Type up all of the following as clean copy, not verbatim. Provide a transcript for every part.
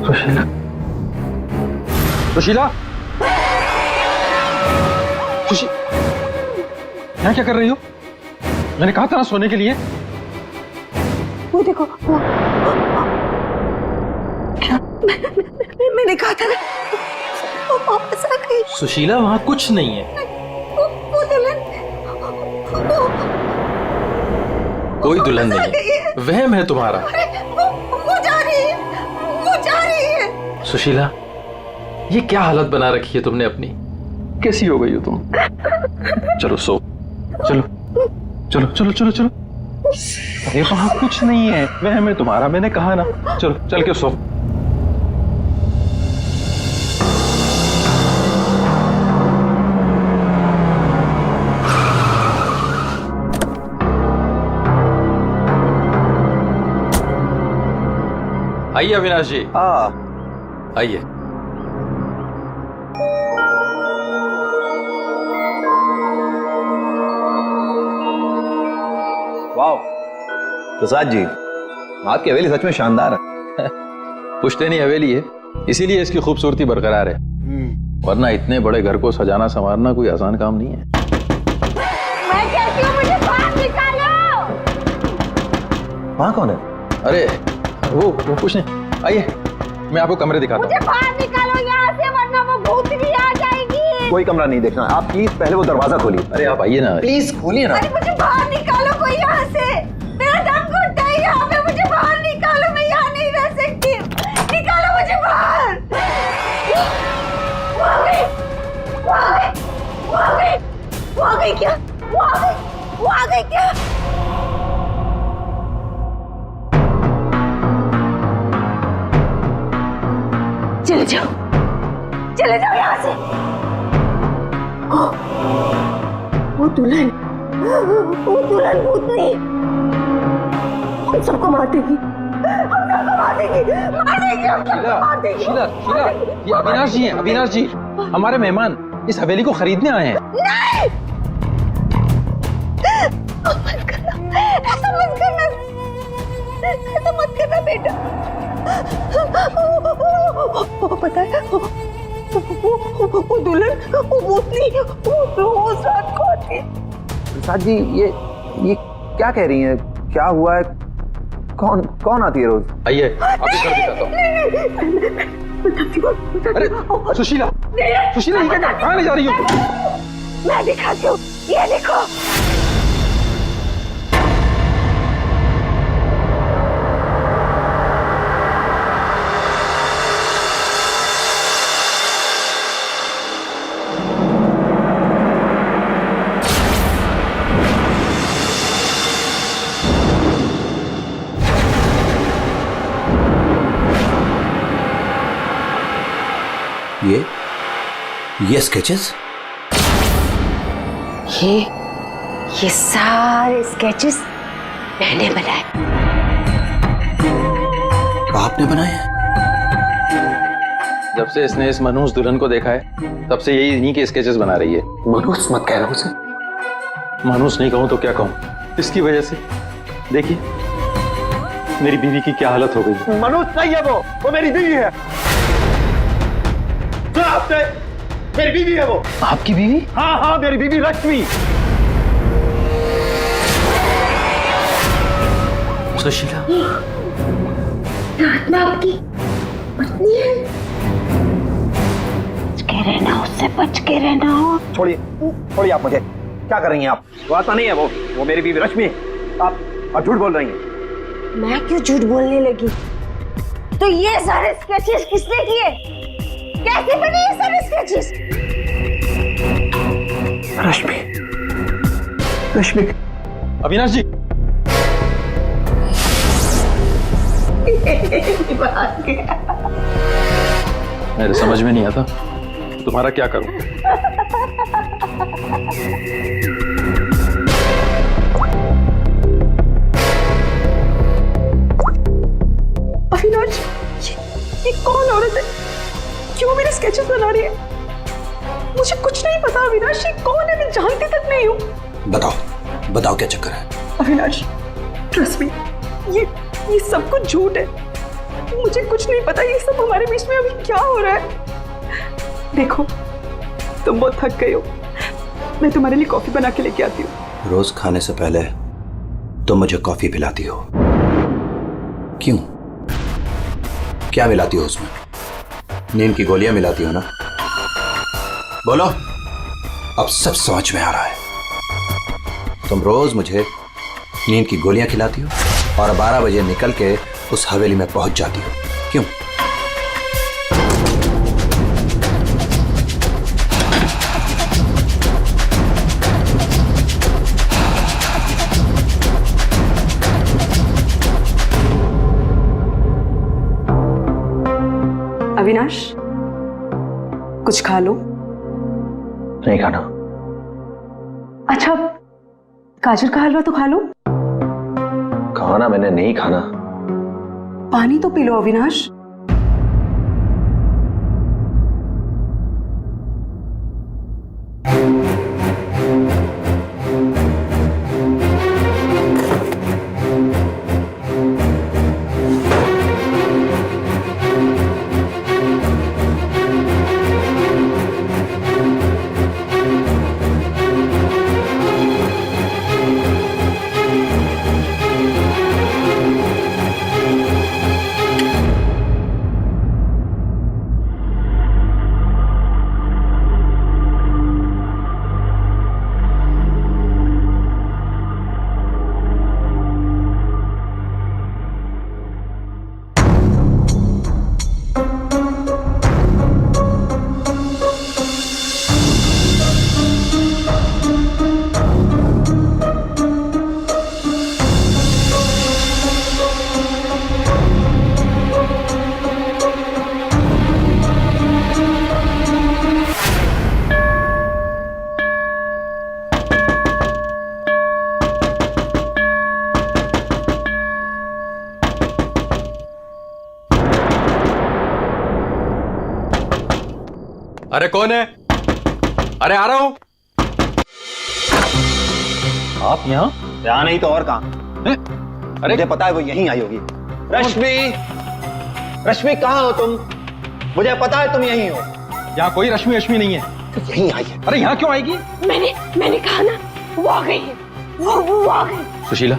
सुशीला, सुशीला, यहाँ क्या कर रही हो? मैंने कहा था ना सोने के लिए। वो देखो, वो क्या? मैंने कहा था ना, वो वापस आ गई। सुशीला, वहां कुछ नहीं है। वो दुल्हन, कोई दुल्हन नहीं है, वहम है तुम्हारा। वो जा रही है, वो जा रही है। सुशीला, ये क्या हालत बना रखी है तुमने अपनी? कैसी हो गई हो तुम? चलो सो, चलो चलो चलो चलो चलो। अरे वहां कुछ नहीं है, वहम है तुम्हारा, मैंने कहा ना। चलो चल के सो। आइए अविनाश जी, आइए। वाह प्रसाद जी, आपकी हवेली सच में शानदार है। पुश्तैनी हवेली है, इसीलिए इसकी खूबसूरती बरकरार है, वरना इतने बड़े घर को सजाना संवारना कोई आसान काम नहीं है। मैं कहती हूँ मुझे बाहर निकालो। वहाँ कौन है? अरे वो कुछ नहीं, आइए मैं आपको कमरे दिखाता मुझे हूँ। बाहर निकालो यहाँ से, वरना वो भूतनी आ जाएगी। कोई कमरा नहीं देखना, आप प्लीज पहले वो दरवाजा खोलिए। अरे आप आइए ना। प्लीज खोलिए ना। अरे मुझे बाहर निकालो कोई यहाँ से, मेरा दम घुटता है यहाँ पे। मुझे बाहर निकालो, मैं यहाँ नहीं रह सकती। निकालो मुझे बाहर। वो आ गई, वो आ गई, वो आ गई, वो आ गई क्या? वो आ गई, वो आ गई क्या? चले जाओ, चले जाओ यहाँ से। वो दुल्हन, वो दुल्हन भूतनी हम सबको मार देगी, हम सबको मार देगी, मार देगी, हम सबको मार देगी। शीला, शीला, ये अविनाश जी हैं, अविनाश जी, हमारे मेहमान इस हवेली को खरीदने आए हैं। नहीं, मत करना, ऐसा मत करना, ऐसा मत करना बेटा। वो पता है, वो दुल्हन, वो भूतनी, वो रोज रात को आती है। प्रसाद जी, ये क्या कह रही हैं? क्या हुआ है? कौन आती है रोज? आइए आपको घर दिखाता हूँ। अरे सुशीला, सुशीला, ये क्या, कहाँ ले जा रही हो? मैं दिखाती हूँ, ये देखो। ये स्केचेस? ये सारे स्केचेस मैंने बनाए। आपने बनाए? जब से इसने इस मनहूस दुल्हन को देखा है, तब से यही इन्हीं के स्केचेस बना रही है। मनहूस मत कह रहा हूं उसे। मनहूस नहीं कहूं तो क्या कहूं, इसकी वजह से देखिए मेरी बीवी की क्या हालत हो गई। मनहूस नहीं है वो मेरी बीवी है। सुना आपने? मेरी बीवी है वो। आपकी बीवी? हाँ, मेरी बीवी लक्ष्मी। सुशीला, आत्मा आपकी पत्नी है। बच के रहना, उससे बच के रहना। छोड़िए आप मुझे। क्या कर रही हैं आप? वो आत्मा नहीं है वो मेरी बीवी लक्ष्मी है। आप झूठ बोल रही हैं। मैं क्यों झूठ बोलने लगी? तो ये सारे स्केचेस किसने किए? कैसे बने ये सारे स्केचेस? रश्मि। अविनाश जी, मेरे समझ में नहीं आता तुम्हारा क्या करूं। अविनाश, ये कौन औरत है? क्यों मेरे स्केचेस बना रही है? मुझे कुछ नहीं पता अविनाश, ये कौन है? मैं जानती तक नहीं हूँ। बताओ क्या चक्कर है? अविनाश, ट्रस्ट मी, ये सब कुछ झूठ है। मुझे कुछ नहीं पता ये सब हमारे बीच में अभी क्या हो रहा है। देखो तुम बहुत थक गए हो, मैं तुम्हारे लिए कॉफी बना के लेके आती हूँ। रोज खाने से पहले तुम मुझे कॉफी पिलाती हो, क्यों? क्या मिलाती हो उसमें? नींद की गोलियां मिलाती हो ना? बोलो, अब सब समझ में आ रहा है। तुम रोज मुझे नींद की गोलियां खिलाती हो और 12 बजे निकल के उस हवेली में पहुंच जाती हो, क्यों? अविनाश कुछ खा लो। नहीं खाना। अच्छा गाजर का हलवा तो खा लो। खाना मैंने नहीं खाना। पानी तो पी लो अविनाश। अरे कौन है? अरे आ रहा हूं। आप यहाँ नहीं तो और कहाँ? अरे मुझे पता है वो यहीं आई होगी। रश्मि, रश्मि कहाँ हो तुम? मुझे पता है तुम यहीं हो। यहाँ कोई रश्मि रश्मि नहीं है। तो यहीं आई है। अरे यहाँ क्यों आएगी? मैंने कहा ना, वो आ गई है। वो आ गई। सुशीला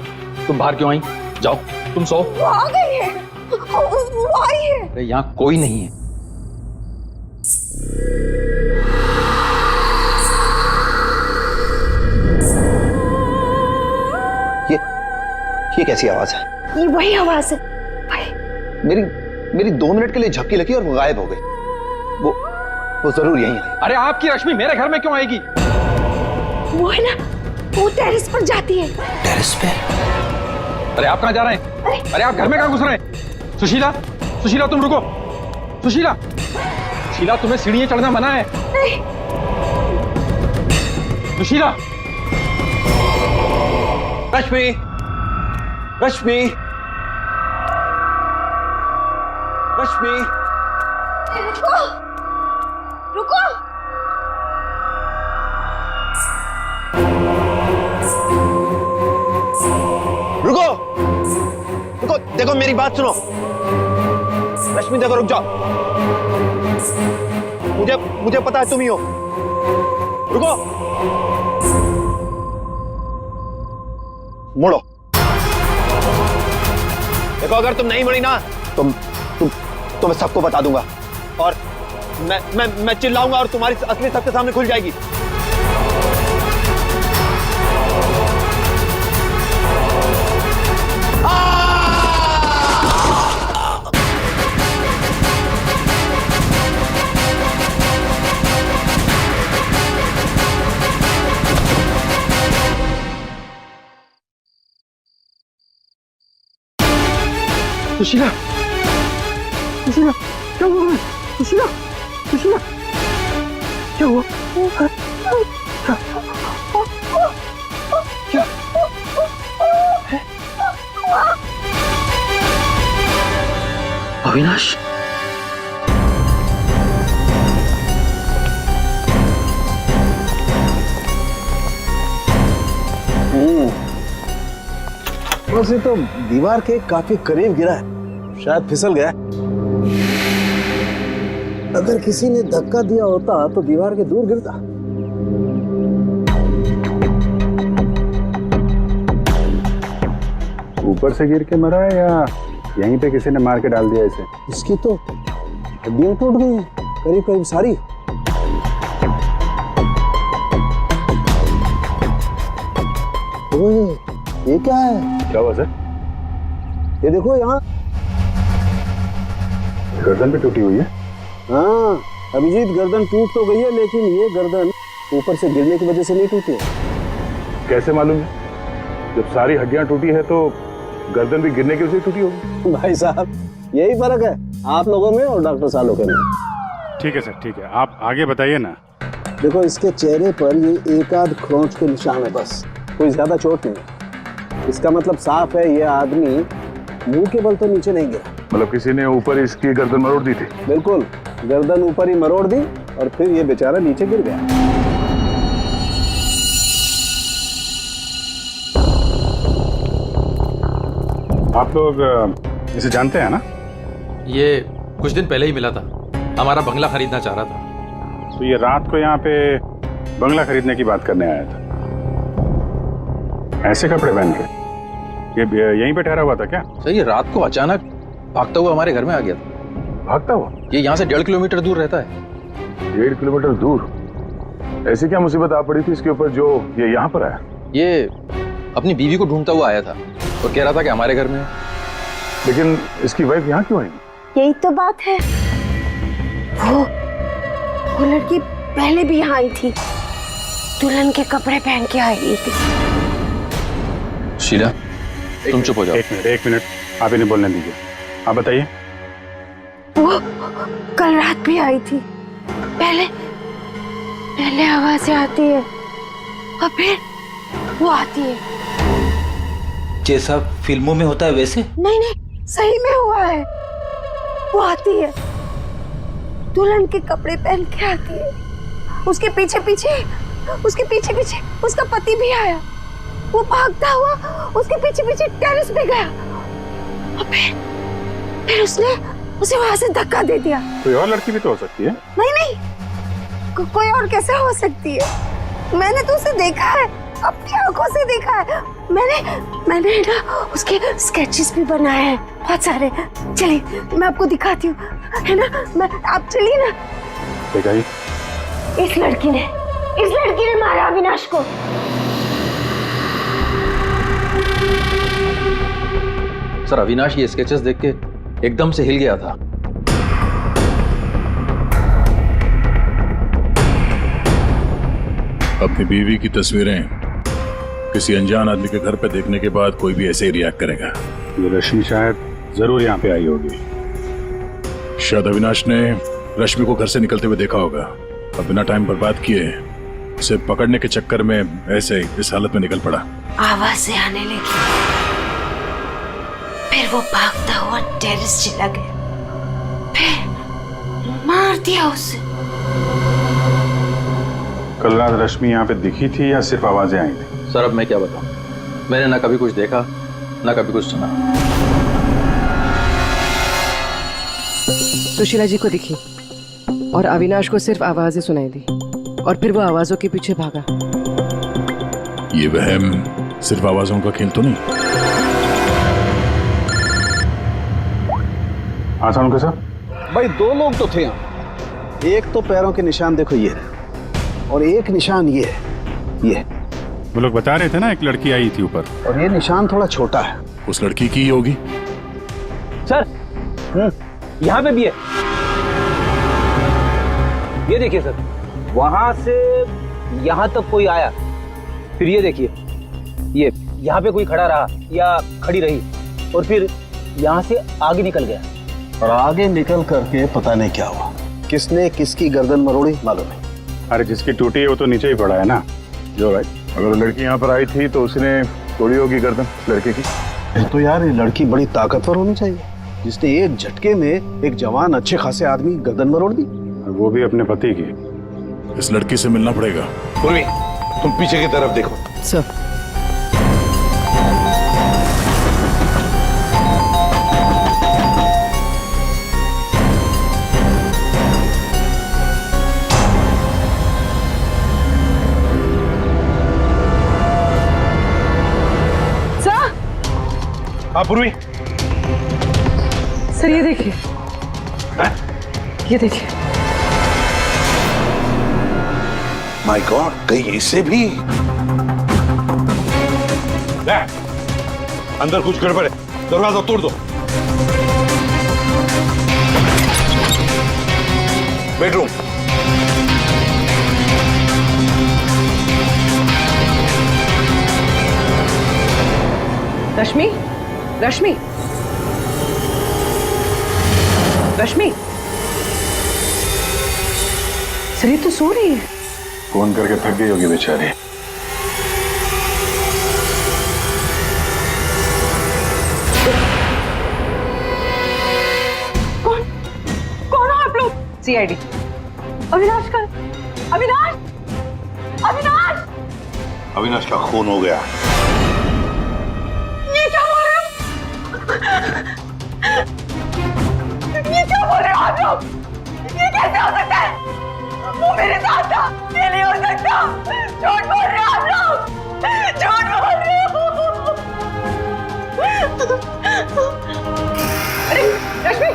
तुम बाहर क्यों आई? जाओ तुम सो। वो आ गई है। वो आई है। अरे यहाँ कोई नहीं है। ये कैसी आवाज है? ये वही आवाज है। वही। मेरी 2 मिनट के लिए झपकी लगी और वो गायब हो गई। वो जरूर यहीं आई। अरे आपकी रश्मि मेरे घर में क्यों आएगी? वो है ना, वो टेरेस पर जाती है। टेरेस पे? अरे आप कहाँ जा रहे हैं? अरे आप घर में कहाँ घुस रहे हैं? सुशीला, सुशीला तुम रुको। सुशीला, सुशीला तुम्हें सीढ़ियां चढ़ना मना है। नहीं। सुशीला। रश्मि, रश्मि, रश्मि, रुको, रुको। रुको, रुको, देखो मेरी बात सुनो। रश्मि देखो, रुक जाओ। मुझे पता है तुम ही हो। रुको, मुड़ो। देखो अगर तुम नहीं मुड़ी ना तो मैं सबको बता दूंगा और मैं चिल्लाऊंगा और तुम्हारी असली सबके सामने खुल जाएगी। सुशीला, सुशीला, क्या हुआ? सुशीला, सुशीला, क्या हुआ? क्या? अविनाश, वैसे तो दीवार के काफी करीब गिरा है, शायद फिसल गया। अगर किसी ने धक्का दिया होता तो दीवार के दूर गिरता। ऊपर से गिर के मरा है या यहीं पे किसी ने मार के डाल दिया इसे? इसकी तो हड्डियां टूट गई हैं, करीब करीब सारी। ओए, ये क्या है? क्या हुआ सर? ये देखो यहाँ। गर्दन भी टूटी हुई है। हाँ अभिजीत, गर्दन टूट तो गई है लेकिन ये गर्दन ऊपर से गिरने की वजह से नहीं टूटी है। कैसे मालूम है? जब सारी हड्डियां टूटी है तो गर्दन भी गिरने की वजह से टूटी होगी। भाई साहब यही फर्क है आप लोगों में और डॉक्टर सालोके में। ठीक है सर, ठीक है, आप आगे बताइए ना। देखो इसके चेहरे पर ये एक आध खरोंच के निशान है, बस कोई ज्यादा चोट नहीं है। इसका मतलब साफ है ये आदमी मुंह के बल तो नीचे नहीं गिरा। मतलब किसी ने ऊपर इसकी गर्दन मरोड़ दी थी? बिल्कुल, गर्दन ऊपर ही मरोड़ दी और फिर ये बेचारा नीचे गिर गया। आप लोग इसे जानते हैं ना? ये कुछ दिन पहले ही मिला था, हमारा बंगला खरीदना चाह रहा था। तो ये रात को यहाँ पे बंगला खरीदने की बात करने आया था। ऐसे कपड़े पहन के ये यहीं पे ठहरा हुआ था क्या? सर ये रात को अचानक भागता हुआ हमारे घर में आ गया था। भागता हुआ? ये यहाँ से 1.5 किलोमीटर दूर रहता है। 1.5 किलोमीटर दूर? ऐसी क्या मुसीबत आ पड़ी थी इसके ऊपर जो ये यहाँ पर आया? ये अपनी बीवी को ढूंढता हुआ आया था और कह रहा था कि हमारे घर में है। लेकिन इसकी वाइफ यहाँ क्यों आई? यही तो बात है, वो लड़की पहले भी यहाँ आई थी, दुल्हन के कपड़े पहन के आई थी। शीला तुम चुप हो जाओ। एक मिनट, आप इन्हें बोलने दीजिए। आप बताइए। वो कल रात भी आई थी, पहले आवाजें आती है और फिर वो आती है। जैसा फिल्मों में होता है वैसे? नहीं सही में हुआ है। वो आती है, दुल्हन के कपड़े पहन के आती है, उसके पीछे पीछे उसका पति भी आया। वो भागता हुआ उसके पीछे पीछे टेरेस पे गया और फिर उसने उसे वहां से धक्का दे दिया। कोई और लड़की भी तो हो सकती है। नहीं कोई और कैसे हो सकती है? मैंने तो उसे देखा है, अपनी आंखों से देखा है। मैंने ना उसके स्केचेस भी बनाए हैं बहुत सारे। चलिए मैं आपको दिखाती हूँ, है ना? आप चलिए ना। दिखाइए। इस लड़की ने मारा अविनाश को। सर अविनाश ये स्केचेस देख के एकदम से हिल गया था। अपनी बीवी की तस्वीरें किसी अनजान आदमी के घर पे देखने के बाद कोई भी ऐसे ही रिएक्ट करेगा। ये रश्मि शायद जरूर यहाँ पे आई होगी। शायद अविनाश ने रश्मि को घर से निकलते हुए देखा होगा और बिना टाइम बर्बाद किए उसे पकड़ने के चक्कर में ऐसे इस हालत में निकल पड़ा। आवाजें आने लगी, फिर वो भागता हुआ टेरेस चला गया, फिर मार दिया उसे। कल रात रश्मि यहाँ पे दिखी थी या सिर्फ आवाजें आई थी? सर अब मैं क्या बताऊं, मैंने ना कभी कुछ देखा ना कभी कुछ सुना। सुशीला जी को दिखी और अविनाश को सिर्फ आवाजें सुनाई दी और फिर वो आवाजों के पीछे भागा। ये वहम सिर्फ आवाजों का खेल तो नहीं? आसान के साथ भाई 2 लोग तो थे यहाँ। एक तो पैरों के निशान देखो ये है और एक निशान ये है, ये। वो लोग बता रहे थे ना एक लड़की आई थी ऊपर, और ये निशान थोड़ा छोटा है। उस लड़की की ही होगी। सर यहाँ पे भी है, ये देखिए सर, वहां से यहाँ तक कोई आया, फिर ये देखिए, ये यहाँ पे कोई खड़ा रहा या खड़ी रही और फिर यहाँ से आगे निकल गया। और आगे निकल करके पता नहीं क्या हुआ, किसने किसकी गर्दन मरोड़ी मालूम नहीं। अरे जिसकी टूटी है वो तो नीचे ही पड़ा है ना। जो भाई, अगर लड़की यहाँ पर आई थी तो उसने तोड़ी होगी गर्दन लड़के की। तो यार ये लड़की बड़ी ताकतवर होनी चाहिए जिसने एक झटके में एक जवान अच्छे खासे आदमी गर्दन मरोड़ दी, वो भी अपने पति की। इस लड़की से मिलना पड़ेगा। उर्मी, तुम पीछे की तरफ देखो। सर हाँ पूर्वी, सर ये देखिए, ये देखिए। माय गॉड, कहीं इसे भी? ले, अंदर कुछ गड़बड़ है, दरवाजा तोड़ दो। बेडरूम, रश्मि, रश्मि, रश्मि, सर ये तो सो रही है। फोन करके थक गई होगी बेचारी। कौन हो आप लोग? सीआईडी। अविनाश का, अविनाश, अविनाश! अविनाश का खून हो गया। ये क्या बोल रहे हो? ये क्या बोल रहे हो आप लोग? ये कैसे हो सकता है? वो मेरे साथ था, ये नहीं हो सकता। झूठ बोल रहे हो आप लोग, झूठ बोल रहे हो। अरे रश्मि,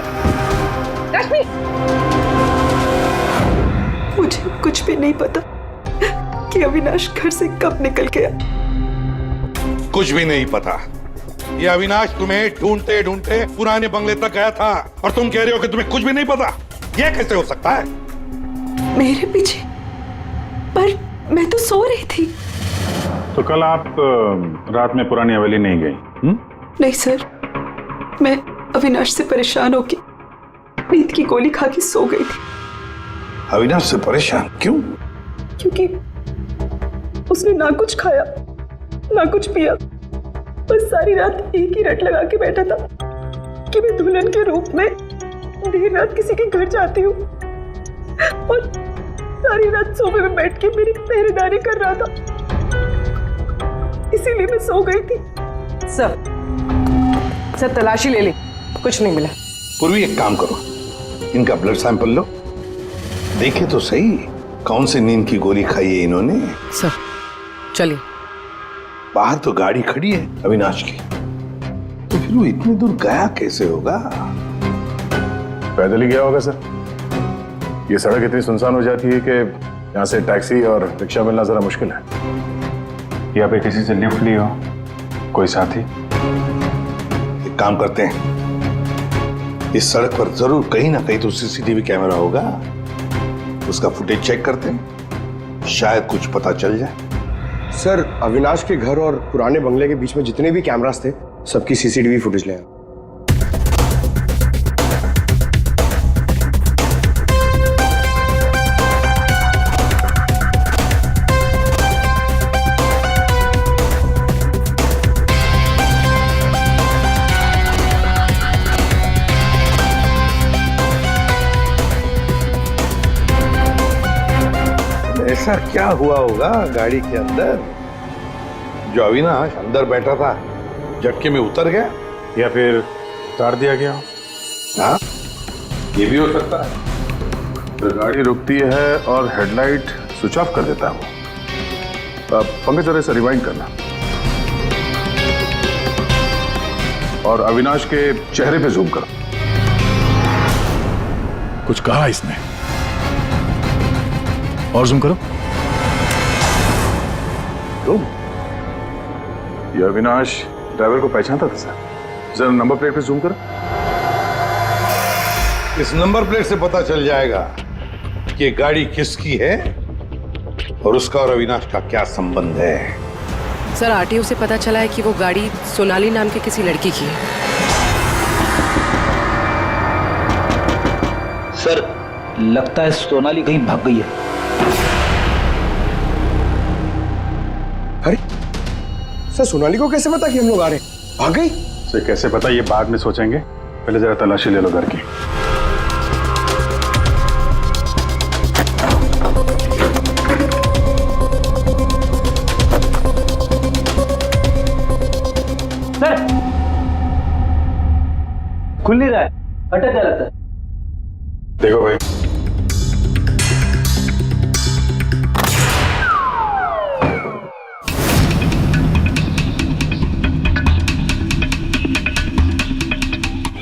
रश्मि, मुझे कुछ भी नहीं पता कि अविनाश घर से कब निकल गया। कुछ भी नहीं पता। ये अविनाश तुम्हें ढूंढते ढूंढते पुराने बंगले तक गया था और तुम कह रहे हो कि तुम्हें कुछ भी नहीं पता। ये कैसे हो सकता है? मेरे पीछे? पर मैं तो सो रही थी। तो कल आप रात में पुरानी हवेली नहीं गई? नहीं सर, मैं अविनाश से परेशान होकर नींद की गोली खा के सो गई थी। अविनाश से परेशान क्यों? क्योंकि उसने ना कुछ खाया ना कुछ पिया, बस सारी रात एक ही रट लगा के बैठा था कि मैं दुल्हन के रूप में देर रात किसी के घर जाती हूँ, और सारी रात सोफे में बैठ के मेरी पहरेदारी कर रहा था। इसीलिए मैं सो गई थी। सर तलाशी ले ली, कुछ नहीं मिला। पूर्वी एक काम करो, इनका ब्लड सैंपल लो, देखे तो सही कौन सी नींद की गोली खाई है इन्होंने। सर चलिए। बाहर तो गाड़ी खड़ी है अविनाश की, तो फिर वो इतनी दूर गया कैसे होगा? पैदल ही गया होगा सर। ये सड़क इतनी सुनसान हो जाती है कि यहाँ से टैक्सी और रिक्शा मिलना जरा मुश्किल है। या पे किसी से लिफ्ट ली हो, कोई साथी? एक काम करते हैं, इस सड़क पर जरूर कहीं ना कहीं तो सीसीटीवी कैमरा होगा, उसका फुटेज चेक करते हैं, शायद कुछ पता चल जाए। सर, अविनाश के घर और पुराने बंगले के बीच में जितने भी कैमरास थे, सबकी सीसीटीवी फुटेज ले आए। ऐसा क्या हुआ होगा गाड़ी के अंदर जो अविनाश अंदर बैठा था झटके में उतर गया, या फिर उतार दिया गया? हाँ, ये भी हो सकता है। तो गाड़ी रुकती है और हेडलाइट स्विच ऑफ कर देता है वो। पंकज जरा से रिवाइंड करना और अविनाश के चेहरे पे जूम करो। कुछ कहा इसने? और जूम करो। तुम ये अविनाश ड्राइवर को पहचानता था सर? जरा नंबर प्लेट पे जूम करो। इस नंबर प्लेट से पता चल जाएगा कि ये गाड़ी किसकी है और उसका और अविनाश का क्या संबंध है। सर आरटीओ से पता चला है कि वो गाड़ी सोनाली नाम के किसी लड़की की है। सर लगता है सोनाली कहीं भाग गई है। अरे सर, सोनाली को कैसे पता कि हम लोग आ रहे हैं? भाग गई? सर कैसे पता, ये बाद में सोचेंगे, पहले जरा तलाशी ले लो घर की। सर खुल नहीं रहा है, अटक क्या लगता है? देखो भाई,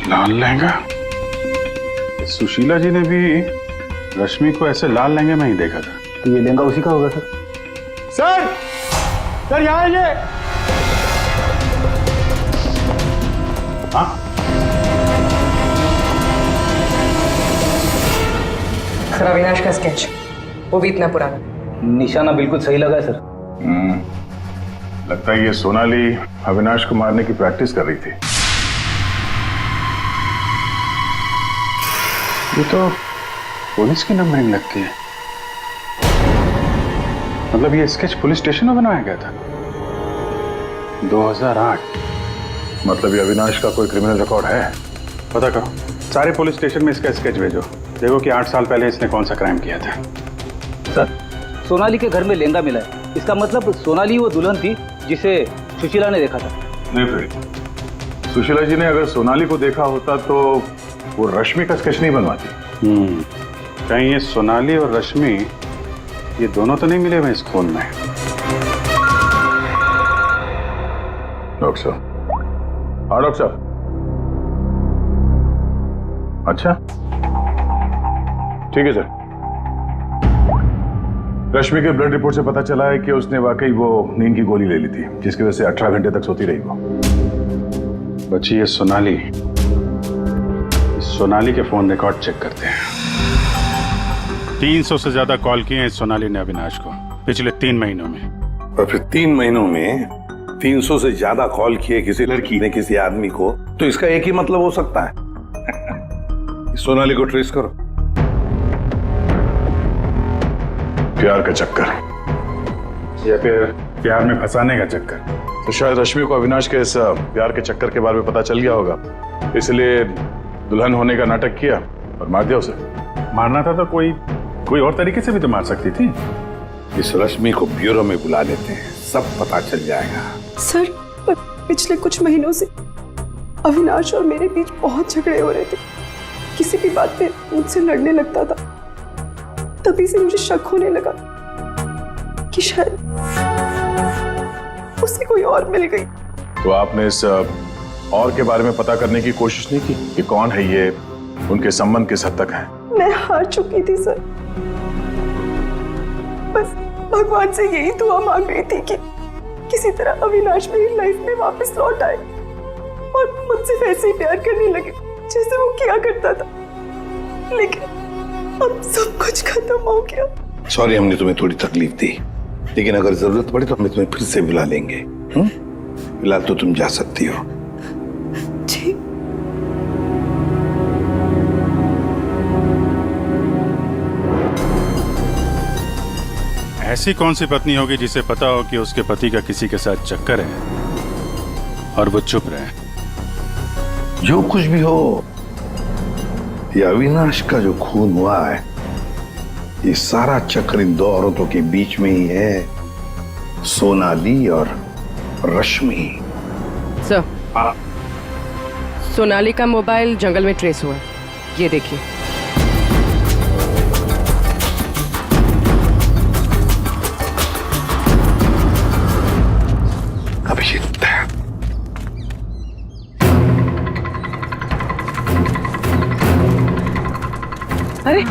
लाल लहंगा? सुशीला जी ने भी रश्मि को ऐसे लाल लहंगे में ही देखा था। तो ये लहंगा उसी का होगा सर। सर, सर यहाँ आइए। हाँ, सर अविनाश का स्केच, वो भी इतना पुराना। निशाना बिल्कुल सही लगा है सर। लगता है ये सोनाली अविनाश को मारने की प्रैक्टिस कर रही थी। ये तो पुलिस की नंबरिंग लगती है। मतलब ये स्केच पुलिस स्टेशन में बनाया गया था 2008। मतलब ये अविनाश का कोई क्रिमिनल रिकॉर्ड है? पता करो, सारे पुलिस स्टेशन में इसका स्केच भेजो, देखो कि 8 साल पहले इसने कौन सा क्राइम किया था। सर, सोनाली के घर में लहंगा मिला है, इसका मतलब सोनाली वो दुल्हन थी जिसे सुशीला ने देखा था। नहीं फिर सुशीला जी ने अगर सोनाली को देखा होता तो वो रश्मि का स्केच नहीं बनवाती। कहीं ये सोनाली और रश्मि ये दोनों तो नहीं मिले हुए इस खून में? डॉक्टर साहब। हाँ डॉक्टर साहब। अच्छा ठीक है सर। रश्मि के ब्लड रिपोर्ट से पता चला है कि उसने वाकई वो नींद की गोली ले ली थी, जिसकी वजह से 18 घंटे तक सोती रही वो। बच्ची ये सोनाली, सोनाली के फोन रिकॉर्ड चेक करते हैं। 300 से ज्यादा कॉल किए हैं सोनाली ने अविनाश को पिछले 3 महीनों में। और फिर 3 महीनों में 300 से ज्यादा कॉल किए किसी लड़की ने किसी आदमी को, तो इसका एक ही मतलब हो सकता है सोनाली को ट्रेस करो। प्यार का चक्कर या फिर प्यार में फंसाने का चक्कर। तो शायद रश्मि को अविनाश के इस प्यार के चक्कर के बारे में पता चल गया होगा, इसलिए दुल्हन होने का नाटक किया और मार दिया उसे। मारना था तो कोई और तरीके से भी तो मार सकती थी। इस रश्मि को ब्यूरो में बुला लेते हैं, सब पता चल जाएगा। सर, पिछले कुछ महीनों से अविनाश और मेरे बीच बहुत झगड़े हो रहे थे। किसी भी बात पे मुझसे लड़ने लगता था। तभी से मुझे शक होने लगा कि शायद उसे कोई और मिल गई। तो आपने इस और के बारे में पता करने की कोशिश नहीं की कि कौन है ये, उनके संबंध किस हद तक है? मैं हार चुकी थी सर। बस भगवान से यही दुआ मांग रही थी कि किसी तरह अविनाश मेरी लाइफ में वापस लौट आए और मुझसे वैसे ही प्यार करने लगे जैसे वो किया करता था। लेकिन अब सब कुछ खत्म हो गया। सॉरी हमने तुम्हें थोड़ी तकलीफ दी, लेकिन अगर जरूरत पड़े तो हम तुम्हें फिर से बुला लेंगे। फिलहाल तो तुम जा सकती हो। जी। ऐसी कौन सी पत्नी होगी जिसे पता हो कि उसके पति का किसी के साथ चक्कर है और वो चुप रहे? जो कुछ भी हो, ये अविनाश का जो खून हुआ है, ये सारा चक्कर इन 2 औरतों के बीच में ही है, सोनाली और रश्मि। सर, सोनाली का मोबाइल जंगल में ट्रेस हुआ है, ये देखिए। अभिषेक, अरे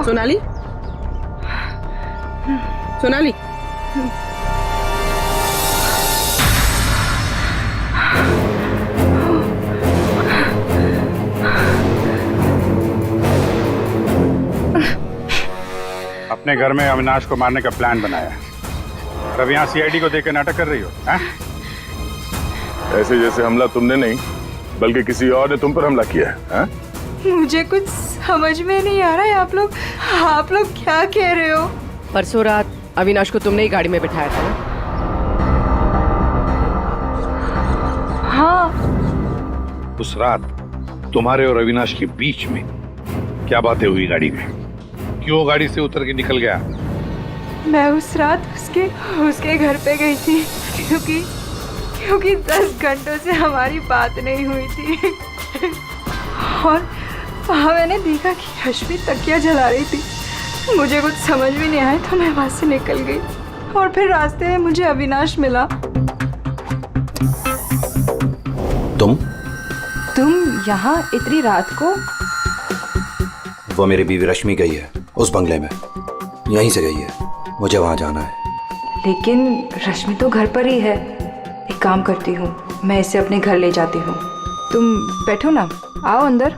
सोनाली, सोनाली, अपने घर में अविनाश को मारने का प्लान बनाया, तब यहाँ सीआईडी को देकर नाटक कर रही हो? ऐसे जैसे हमला तुमने नहीं बल्कि किसी और ने तुम पर हमला किया है। मुझे कुछ समझ में नहीं आ रहा है। आप लोग क्या कह रहे हो? परसों रात अविनाश को तुमने ही गाड़ी में बिठाया था ना? हाँ। उस रात तुम्हारे और अविनाश के बीच में क्या बातें हुई गाड़ी में? क्यों गाड़ी से उतर के निकल गया? मैं उस रात उसके घर पे गई थी क्योंकि 10 घंटों से हमारी बात नहीं हुई थी और वहाँ मैंने देखा कि रश्मि तकिया जला रही थी। मुझे कुछ समझ भी नहीं आया तो मैं वहाँ से निकल गई और फिर रास्ते में मुझे अविनाश मिला। तुम यहाँ इतनी रात को? वो मेरी बीवी रश्मि गई है उस बंगले में, यहीं से गई है, मुझे वहां जाना है। लेकिन रश्मि तो घर पर ही है। एक काम करती हूँ, मैं इसे अपने घर ले जाती हूँ। तुम बैठो ना, आओ अंदर।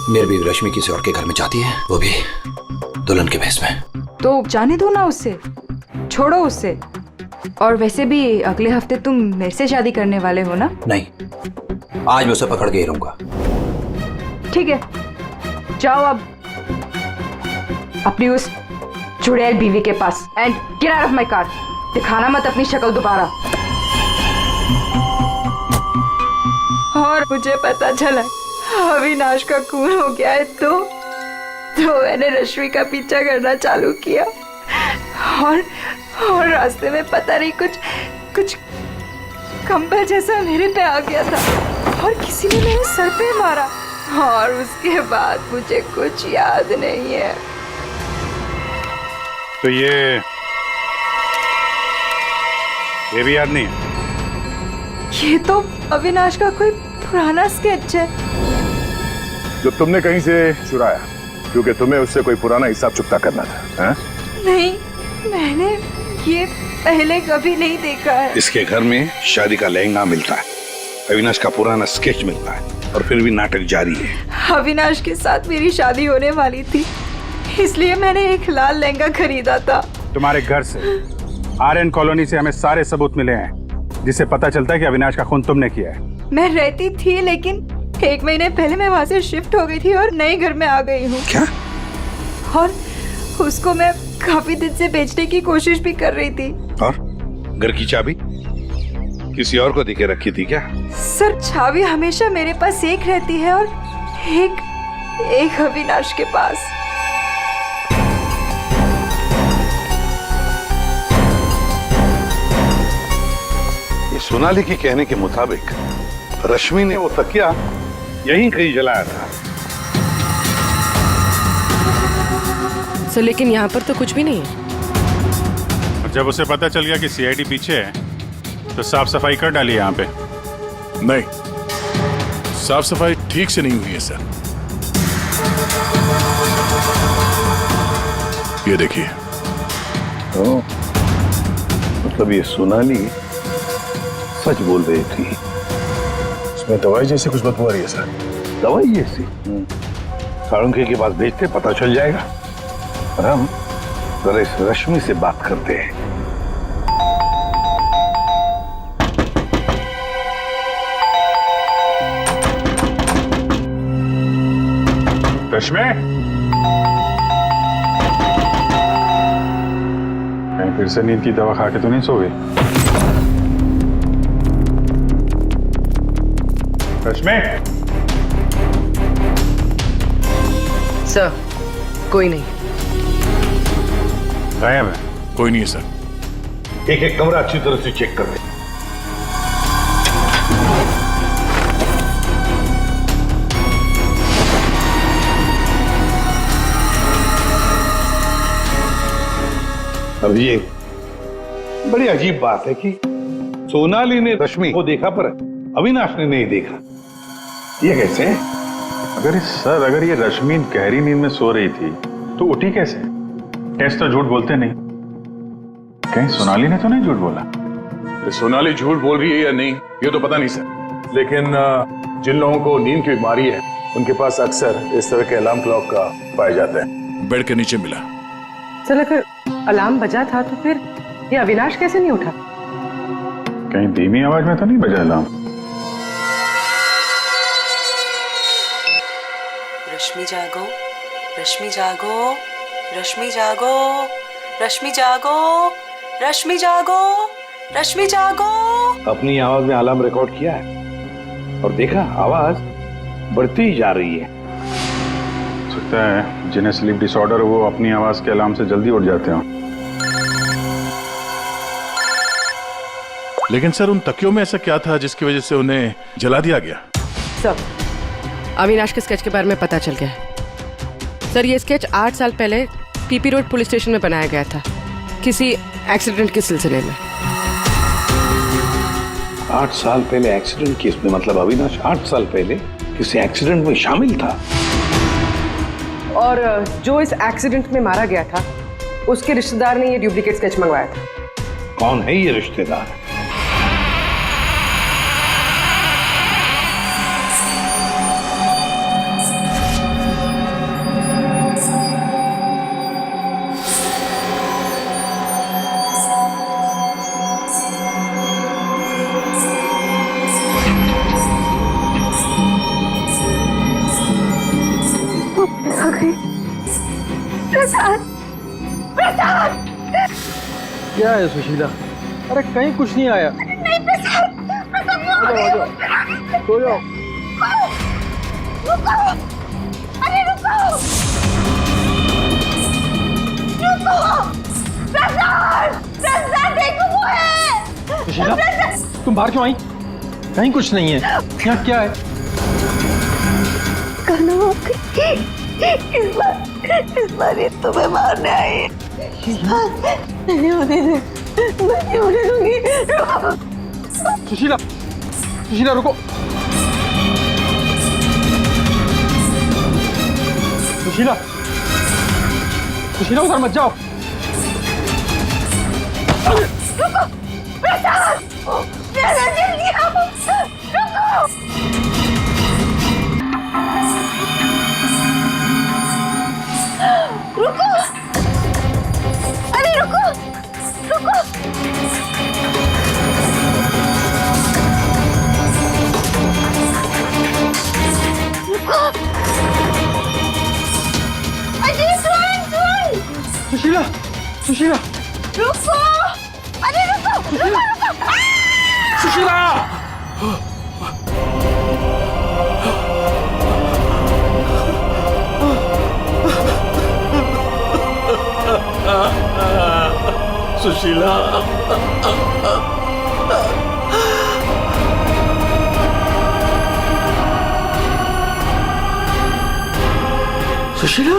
मेरी बीवी रश्मि किसी और के घर में जाती है, वो भी दुल्हन के भेष में। तो जाने दो ना उससे, छोड़ो उससे। और वैसे भी अगले हफ्ते तुम मेरे से शादी करने वाले हो ना? नहीं, आज मैं उसे पकड़ के ही रहूंगा। ठीक है, जाओ अब अपनी उस चुड़ैल बीवी के पास and get out of my car. दिखाना मत अपनी शक्ल दोबारा। और मुझे पता चला अविनाश का खून हो गया है तो मैंने रश्मि का पीछा करना चालू किया और रास्ते में पता नहीं कुछ कंबल जैसा मेरे पे आ गया था और किसी ने मेरे सर पे मारा और उसके बाद मुझे कुछ याद नहीं है। तो ये भी याद नहीं है? ये तो अविनाश का कोई पुराना स्केच है जो तुमने कहीं से चुराया, क्योंकि तुम्हें उससे कोई पुराना हिसाब चुकता करना था, हैं? नहीं, मैंने ये पहले कभी नहीं देखा है। इसके घर में शादी का लहंगा मिलता है, अविनाश का पुराना स्केच मिलता है, और फिर भी नाटक जारी है। अविनाश के साथ मेरी शादी होने वाली थी, इसलिए मैंने एक लाल लहंगा खरीदा था। तुम्हारे घर से, आर्यन कॉलोनी से हमें सारे सबूत मिले हैं जिससे पता चलता है कि अविनाश का खून तुमने किया है। मैं रहती थी, लेकिन 1 महीने पहले मैं वहाँ से शिफ्ट हो गई थी और नए घर में आ गई हूँ। क्या? और उसको मैं काफी दिन से बेचने की कोशिश भी कर रही थी। और घर की चाबी किसी और को देके रखी थी क्या? सर, चाबी हमेशा मेरे पास एक रहती है और एक अविनाश के पास। ये सोनाली के कहने के मुताबिक रश्मि ने वो तकिया यहीं कहीं जलाया था। सर, लेकिन यहाँ पर तो कुछ भी नहीं है। और जब उसे पता चल गया कि सीआईडी पीछे है तो साफ सफाई कर डाली यहाँ पे। नहीं, साफ सफाई ठीक से नहीं हुई है सर। ये देखिए। मतलब ये सोनाली सच बोल रही थी। इसमें दवाई जैसी कुछ बदबू आ रही है सर। दवाई जैसी? साळुंखे के पास भेजते, पता चल जाएगा। और हम जरा इस रश्मि से बात करते हैं। रश्मि, कहीं फिर से नींद की दवा खा के तो नहीं सो गई? रश्मि, सर, कोई नहीं। गायब है? कोई नहीं है सर। एक एक कमरा अच्छी तरह से चेक कर ले। अब ये बड़ी अजीब बात है कि सोनाली ने रश्मि को देखा पर अविनाश ने नहीं देखा। ये कैसे? अगर ये रश्मि गहरी नींद में सो रही थी तो उठी कैसे? टेस्ट तो झूठ बोलते नहीं। कहीं सोनाली ने तो नहीं झूठ बोला? ये सोनाली झूठ बोल रही है या नहीं ये तो पता नहीं सर, लेकिन जिन लोगों को नींद की बीमारी है उनके पास अक्सर इस तरह के अलार्म क्लॉक का पाया जाता है। बेड के नीचे मिला। सर, अगर अलार्म बजा था तो फिर ये अविनाश कैसे नहीं उठा? कहीं धीमी आवाज में तो नहीं बजा अलार्म? रश्मि जागो, रश्मि जागो, रश्मि जागो, रश्मि जागो, रश्मि जागो, रश्मि जागो। अपनी आवाज में अलार्म रिकॉर्ड किया है और देखा आवाज बढ़ती ही जा रही है। सकता है जिन्हें स्लीप डिसऑर्डर वो अपनी आवाज के अलार्म से जल्दी उठ जाते हो। लेकिन सर उन तकियों में ऐसा क्या था जिसकी वजह से उन्हें जला दिया गया? सर, अविनाश के स्केच के बारे में पता चल गया है। सर ये स्केच 8 साल पहले पीपी रोड पुलिस स्टेशन में बनाया गया था, किसी एक्सीडेंट के सिलसिले में। 8 साल पहले एक्सीडेंट केस में, मतलब अविनाश 8 साल पहले किसी एक्सीडेंट में शामिल था। और जो इस एक्सीडेंट में मारा गया था उसके रिश्तेदार ने ये डुप्लीकेट स्केच मंगवाया था। कौन है ये रिश्तेदार? क्या है सुशीला? अरे कहीं कुछ नहीं आया। नहीं प्रसाद, सो जाओ। रुको, अरे रुको, प्रसाद देखो वो है। सुशीला तुम बाहर क्यों आई? कहीं कुछ नहीं है। यहाँ क्या है? कहना इस बार ये तुम्हें मारने आई है। नहीं होने दे, मैं नहीं होने दूंगी। सुशीला, सुशीला रुको। सुशीला, सुशीला उधर मत जाओ। रुको, प्रसाद, जरा जल्दी आओ, रुको। रुको, अरे रुको, रुको। रुको, अरे सुन। सुशीला, सुशीला, रुको, अरे रुको, रुको, रुको। सुशीला! सुशीला, सुशीला,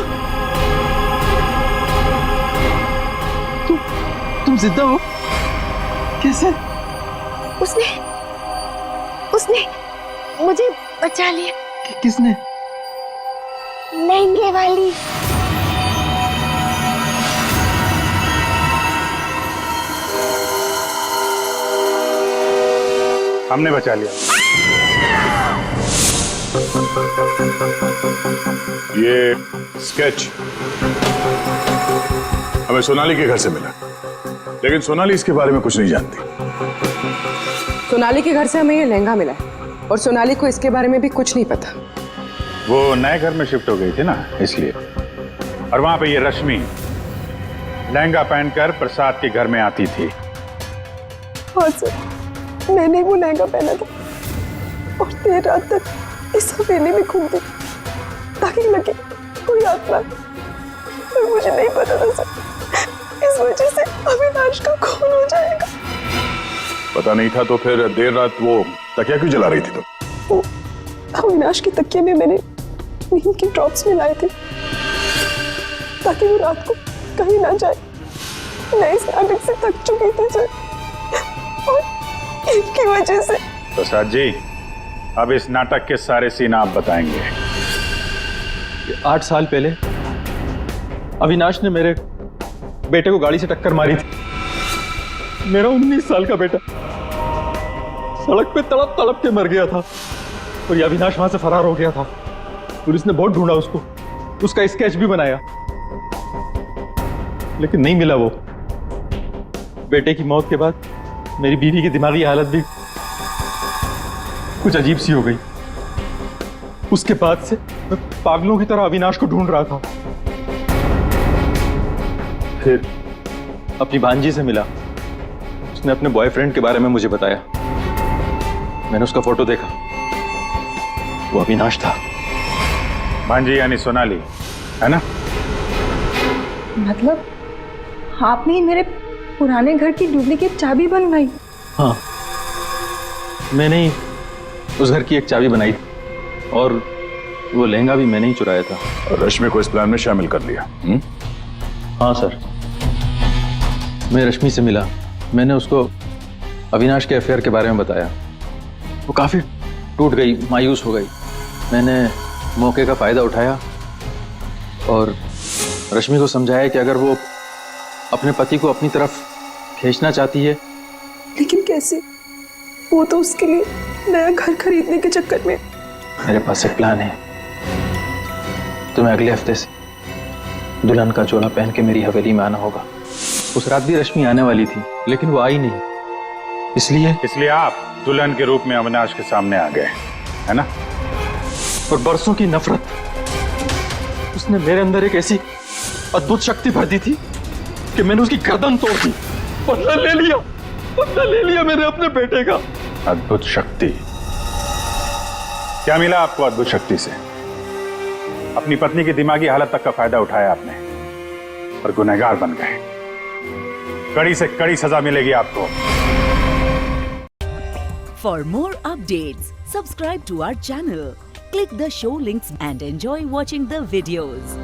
तुम जिंदा हो? कैसे? उसने मुझे बचा लिया। किसने? लहंगे वाली। हमने बचा लिया। ये स्केच हमें सोनाली के घर से मिला, लेकिन सोनाली इसके बारे में कुछ नहीं जानती। सोनाली के घर से हमें ये लहंगा मिला है और सोनाली को इसके बारे में भी कुछ नहीं पता। वो नए घर में शिफ्ट हो गई थी ना, इसलिए। और वहां पे ये रश्मि लहंगा पहनकर प्रसाद के घर में आती थी। हाँ सर, मैंने वो लहंगा पहना था और देर रात तक इस हवेली में घूमती ताकि लगे कोई आत्मा, पर मुझे नहीं पता था सर, इस वजह से अविनाश का खून हो जाएगा। पता नहीं था तो फिर देर रात वो तकिया क्यों जला रही थी? वो अविनाश के तकिए में मैंने नीम की ड्रॉप्स मिलाए थे ताकि वो रात को कहीं ना जाए। मैं इस नाटक से थक चुकी थी सर, और इनकी वजह से। प्रसाद जी, अब इस नाटक के सारे सीन आप बताएंगे। 8 साल पहले अविनाश ने मेरे बेटे को गाड़ी से टक्कर मारी थी। मेरा 19 साल का बेटा सड़क पे तड़प तड़प के मर गया था और ये अविनाश वहां से फरार हो गया था। पुलिस ने बहुत ढूंढा उसको, उसका स्केच भी बनाया, लेकिन नहीं मिला वो। बेटे की मौत के बाद मेरी बीवी की दिमागी हालत भी कुछ अजीब सी हो गई। उसके बाद से मैं पागलों की तरह अविनाश को ढूंढ रहा था। फिर अपनी भांजी से मिला, उसने अपने बॉयफ्रेंड के बारे में मुझे बताया। मैंने उसका फोटो देखा, वो अविनाश था। भांजी यानी सोनाली, है ना? मतलब आपने ही मेरे पुराने घर की डुप्लीकेट चाबी बनवाई? हाँ, मैंने ही उस घर की एक चाबी बनाई थी और वो लहंगा भी मैंने ही चुराया था। और रश्मि को इस प्लान में शामिल कर लिया। हाँ सर, मैं रश्मि से मिला, मैंने उसको अविनाश के अफेयर के बारे में बताया। वो काफ़ी टूट गई, मायूस हो गई। मैंने मौके का फ़ायदा उठाया और रश्मि को समझाया कि अगर वो अपने पति को अपनी तरफ खींचना चाहती है। लेकिन कैसे? वो तो उसके लिए नया घर खरीदने के चक्कर में। मेरे पास एक प्लान है। तुम्हें अगले हफ्ते से दुल्हन का चोला पहन के मेरी हवेली में आना होगा। उस रात भी रश्मि आने वाली थी, लेकिन वो आई नहीं। इसलिए आप दुल्हन के रूप में अविनाश के सामने आ गए, है ना? और बरसों की नफरत, उसने मेरे अंदर एक ऐसी अद्भुत शक्ति भर दी थी कि मैंने उसकी गर्दन तोड़ दी। बदला ले लिया मैंने अपने बेटे का। अद्भुत शक्ति? क्या मिला आपको अद्भुत शक्ति से? अपनी पत्नी की दिमागी हालत तक का फायदा उठाया आपने और गुनहगार बन गए। कड़ी से कड़ी सजा मिलेगी आपको। For more updates, subscribe to our channel, click the show links and enjoy watching the videos.